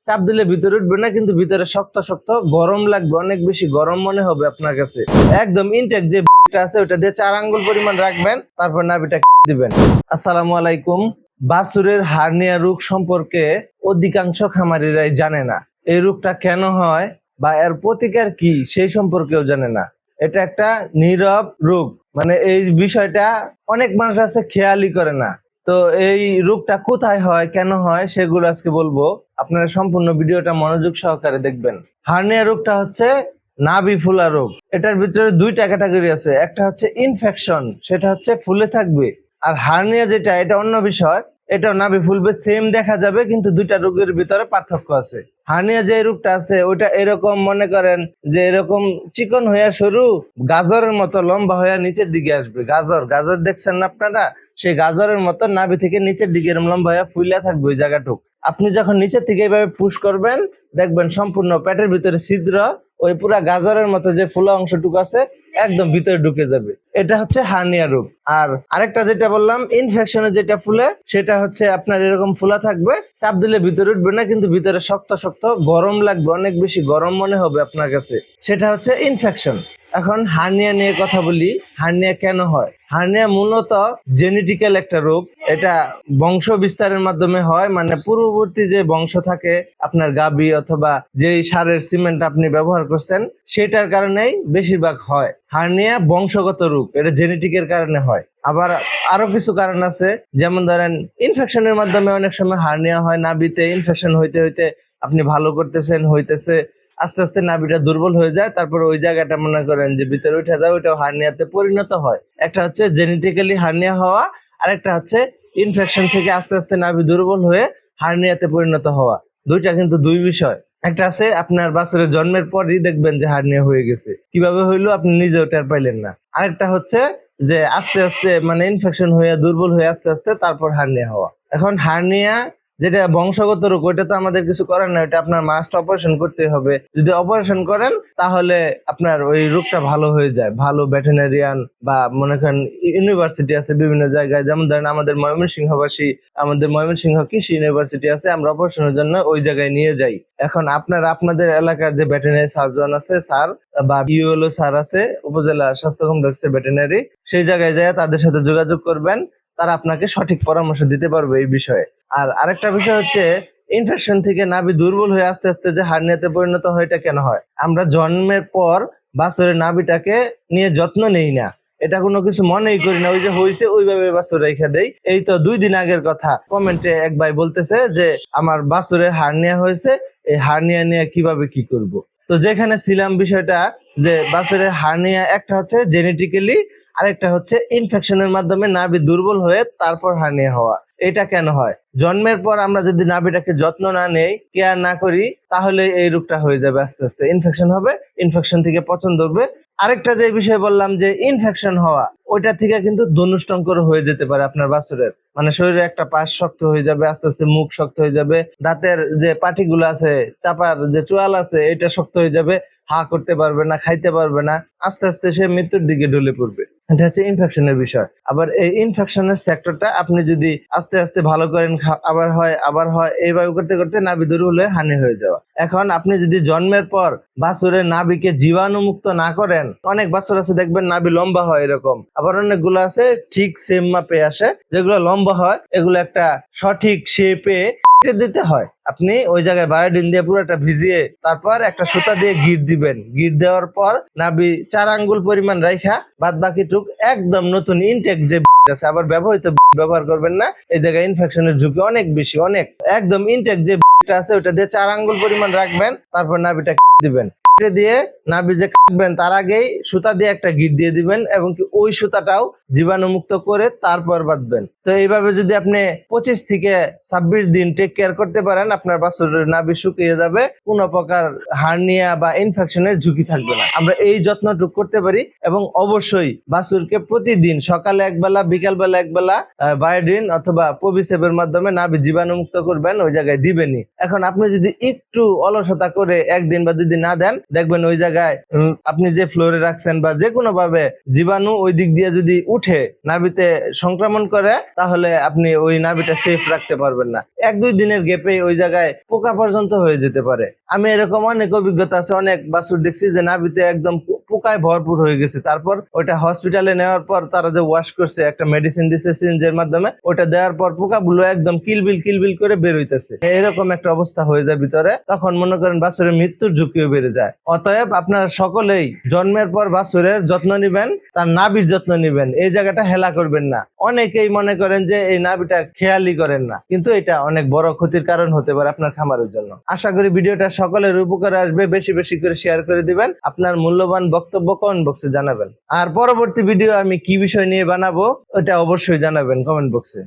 চাপ দিলে ভিতরে উঠবে না, কিন্তু ভিতরে শক্ত শক্ত গরম লাগবে, অনেক বেশি গরম মনে হবে আপনার কাছে। একদম ইনটেক যে আছে ওটা দিয়ে 4 আঙ্গুল পরিমাণ রাখবেন, তারপর নাভিটা দিবেন। আসসালামু আলাইকুম। বাছুরের হার্নিয়া রোগ সম্পর্কে অধিকাংশ খামারিরাই জানে না। এই রোগটা কেন হয় বা এর প্রতিকার কি সেই সম্পর্কেও জানে না। এটা একটা নীরব রোগ, মানে এই বিষয়টা অনেক মানুষ আছে খেয়ালই করে না। তো এই রোগটা কোথায় হয়, কেন হয়, সেগুলো আজকে বলবো। আপনারা সম্পূর্ণ ভিডিওটা মনোযোগ সহকারে দেখবেন। হার্নিয়া রোগটা হচ্ছে নাভি ফুলা রোগ। এটার ভিতরে দুইটা ক্যাটাগরি আছে, একটা হচ্ছে ইনফেকশন, সেটা হচ্ছে ফুলে থাকবে। আর হার্নিয়া যেটা, এটা অন্য বিষয়, এটাও নাভি ফুলবে, সেম দেখা যাবে, কিন্তু দুইটা রোগের ভিতরে পার্থক্য আছে। হার্নিয়া যে রোগটা আছে ওইটা এরকম, মনে করেন যে এরকম চিকন হইয়া সরু গাজরের মতো লম্বা হইয়া নিচের দিকে আসবে। গাজর গাজর দেখছেন না আপনারা? সেই গাজরের মতো নাভি থেকে নিচের দিকে এরকম লম্বা হইয়া ফুইলা থাকবে ওই জায়গাটুক। আপনি যখন নিচের থেকে এইভাবে পুশ করবেন, দেখবেন সম্পূর্ণ পেটের ভিতরে ছিদ্র, ওই পুরা গাজরের মতো যে ফুলা অংশটুকু আছে একদম ভিতরে ঢুকে যাবে। এটা হচ্ছে হার্নিয়া রোগ। আর আরেকটা যেটা বললাম ইনফেকশনে যেটা ফুলে, সেটা হচ্ছে আপনার এরকম ফুলা থাকবে, চাপ দিলে ভিতরে উঠবে না, কিন্তু ভিতরে শক্ত শক্ত গরম লাগবে, অনেক বেশি গরম মনে হবে আপনার কাছে। সেটা হচ্ছে ইনফেকশন। এখন হার্নিয়া নিয়ে কথা বলি। হার্নিয়া কেন হয়? হার্নিয়া মূলত জেনেটিক্যাল একটা রোগ। এটা বংশ বিস্তারের মাধ্যমে হয়, মানে পূর্ববর্তী যে বংশ থাকে আপনার গাভী অথবা যেই সারের সিমেন্ট আপনি ব্যবহার করছেন, সেটার কারণেই বেশিরভাগ হয়। হার্নিয়া বংশগত রোগ, এটা জেনেটিকের কারণে হয়। আবার আরো কিছু কারণ আছে, যেমন ধরেন ইনফেকশনের মাধ্যমে অনেক সময় হার্নিয়া হয়। নাভিতে ইনফেকশন হইতে হইতে আপনি ভালো করতেছেন, হইতেছে, আস্তে আস্তে নাভিটা দুর্বল হয়ে যায়, তারপর ওই জায়গাটা মনে করেন যে ভিতরে উঠে যায়, ওইটাও হার্নিয়াতে পরিণত হয়। একটা হচ্ছে জেনেটিক্যালি হার্নিয়া হওয়া, আর একটা হচ্ছে ইনফেকশন থেকে আস্তে আস্তে নাভি দুর্বল হয়ে হার্নিয়াতে পরিণত হওয়া। দুইটা কিন্তু দুই বিষয়। একটা আছে আপনার বাছুরের জন্মের পরই দেখবেন যে হার্নিয়া হয়ে গেছে, কিভাবে হইলো আপনি নিজেও টের পাইলেন না। আরেকটা হচ্ছে যে আস্তে আস্তে মানে ইনফেকশন হয়ে দুর্বল হয়ে আস্তে আস্তে তারপর হার্নিয়া হওয়া। এখন হার্নিয়া যেটা বংশগত রোগ, ওইটা তো আমাদের কিছু করার না, ওইটা আপনার মাস্ট অপারেশন করতে হবে। যদি অপারেশন করেন তাহলে আপনার ওই রোগটা ভালো হয়ে যায়। ভালো ভেটেরিনারিয়ান বা মনে করেন ইউনিভার্সিটি আছে বিভিন্ন জায়গায়, যেমন ধরেন আমাদের ময়মনসিংহবাসী, আমাদের ময়মনসিংহ কৃষি ইউনিভার্সিটি আছে, আমরা অপারেশনের জন্য ওই জায়গায় নিয়ে যাই। এখন আপনারা আপনাদের এলাকার যে ভেটেরিনারি সার্জন আছে স্যার বা ইউএলও স্যার আছে, উপজেলা স্বাস্থ্য কমপ্লেক্সের ভেটেরিনারি, সেই জায়গায় যায় তাদের সাথে যোগাযোগ করবেন, তারা আপনাকে সঠিক পরামর্শ দিতে পারবে এই বিষয়ে। আর আরেকটা বিষয় হচ্ছে ইনফেকশন থেকে নাভি দুর্বল হয়ে আস্তে আস্তে যে হার্নিয়াতে পরিণত হয়, এটা কেন হয়? আমরা জন্মের পর বাছুরের নাভিটাকে নিয়ে যত্ন নেই না, এটা কোনো কিছু মনেই করি না, ওই যে হয়েছে ওইভাবে বাছুর রেখে দেই। এই তো 2 দিন আগের কথা, কমেন্টে এক ভাই বলতেছে যে আমার বাছুরের হার্নিয়া হয়েছে, এই হার্নিয়া নিয়ে কিভাবে কি করব। তো যেখানে ছিলাম বিষয়টা যে বাছুরের হার্নিয়া একটা হচ্ছে জেনেটিক্যালি, আরেকটা হচ্ছে ইনফেকশনের মাধ্যমে নাভি দুর্বল হয়ে তারপর হার্নিয়া হওয়া। এটা কেন হয়? জন্মের পর আমরা যদি নাভিটাকে যত্ন না নেই, কেয়ার না করি, তাহলে এই রোগটা হয়ে যাবে, আস্তে আস্তে ইনফেকশন হবে, ইনফেকশন থেকে পচন ধরবে। আরেকটা যে বিষয় বললাম যে ইনফেকশন হওয়া, ওইটা থেকে কিন্তু ধনুষ্টঙ্কর হয়ে যেতে পারে আপনার বাছুরের, মানে শরীরে একটা পাশ শক্ত হয়ে যাবে, আস্তে আস্তে মুখ শক্ত হয়ে যাবে, দাঁতের যে পাটিগুলো আছে, চাপার যে চোয়াল আছে, এটা শক্ত হয়ে যাবে, হা করতে পারবে না, খাইতে পারবে না, আস্তে আস্তে সে মৃত্যুর দিকে ঢলে পড়বে। এটা হচ্ছে ইনফেকশনের বিষয়। আবার এই ইনফেকশনের সেক্টরটা আপনি যদি আস্তে আস্তে ভালো করেন, আবার হয় আবার হয়, এইভাবে করতে করতে নাভি দুর্বল হয়ে হানি হয়ে যাওয়া। এখন আপনি যদি জন্মের পর বাছুরের নাভিকে জীবাণুমুক্ত না করেন, অনেক বাছুর আছে দেখবেন নাভি লম্বা হয় এরকম, আবার অনেকগুলো আছে ঠিক সেম মাপে আসে, যেগুলো লম্বা হয় এগুলো একটা সঠিক শেপে দিতে হয়। আপনি ওই জায়গায় বায়োডিন দিয়ে পুরোটা ভিজিয়ে তারপর একটা সুতা দিয়ে গিট দিবেন। গিট দেওয়ার পর নাভি 4 আঙ্গুল পরিমাণ রাইখা বাদ বাকি টুক একদম নতুন ইনটেক যে আছে, আবার ব্যবহৃত ব্যবহার করবেন না, এই জায়গায় ইনফেকশনের ঝুঁকি অনেক বেশি, অনেক। একদম ইনটেক যে আছে ওটা দিয়ে 4 আঙ্গুল পরিমাণ রাখবেন, তারপর নাভিটা দিবেন, দিয়ে নাভি যে কাটবেন তার আগেই সুতা দিয়ে একটা গিট দিয়ে দিবেন, এবং কি ওই সুতাটাও জীবাণুমুক্ত করে তারপর বাঁধবেন। তো এইভাবে যদি আপনি 25 থেকে 26 দিন টেক কেয়ার করতে পারেন, আপনার বাছুরের নাভি শুকিয়ে যাবে, কোনো প্রকার হার্নিয়া বা ইনফেকশনের ঝুঁকি থাকবে না। আমরা এই যত্নটুকু করতে পারি। এবং অবশ্যই বাছুরকে প্রতিদিন সকালে একবেলা, বিকাল বেলা একবেলা বায়োডিন অথবা পবিসেপের মাধ্যমে নাভি জীবাণুমুক্ত করবেন, ওই জায়গায় দিবেনই। এখন আপনি যদি একটু অলসতা করে 1 দিন বা 2 দিন না দেন, দেখবেন ওই জায়গায় আপনি যে ফ্লোরে রাখছেন বা যে কোনো ভাবে জীবাণু ওই দিক দিয়ে যদি উঠে নাভিতে সংক্রমণ করে, তাহলে আপনি ওই নাভিটা সেফ রাখতে পারবেন না। 1-2 দিনের গ্যাপে ওই জায়গায় পোকা পর্যন্ত হয়ে যেতে পারে। আমি এরকম অনেক অভিজ্ঞতা আছে, অনেক বাছুর দেখছি যে নাভিতে একদম পোকায় ভরপুর হয়ে গেছে। তারপর ওইটা হসপিটালে নেওয়ার পর তারা যে ওয়াশ করছে, একটা মেডিসিন দিছে সিরিঞ্জের মাধ্যমে, ওটা দেওয়ার পর পোকাগুলো একদম কিলবিল করে বের হইতেছে। এরকম একটা অবস্থা হয়ে যায় ভিতরে, তখন মনে করেন বাছুরের মৃত্যুর ঝুঁকিও বেড়ে যায়। অতএব আপনারা সকলেই জন্মের পর বাছুরের যত্ন নিবেন, তার নাভির যত্ন নিবেন, এই জায়গাটা হেলা করবেন না। অনেকেই মনে করেন যে এই নাভিটা খেয়ালই করেন না, কিন্তু এটা অনেক বড় ক্ষতির কারণ হতে পারে আপনার খামারের জন্য। আশা করি ভিডিওটা সকলের উপকারে আসবে। বেশি বেশি করে শেয়ার করে দিবেন, আপনার মূল্যবান বক্তব্য কমেন্ট বক্সে জানাবেন। আর পরবর্তী ভিডিও আমি কি বিষয় নিয়ে বানাবো ওটা অবশ্যই জানাবেন কমেন্ট বক্সে।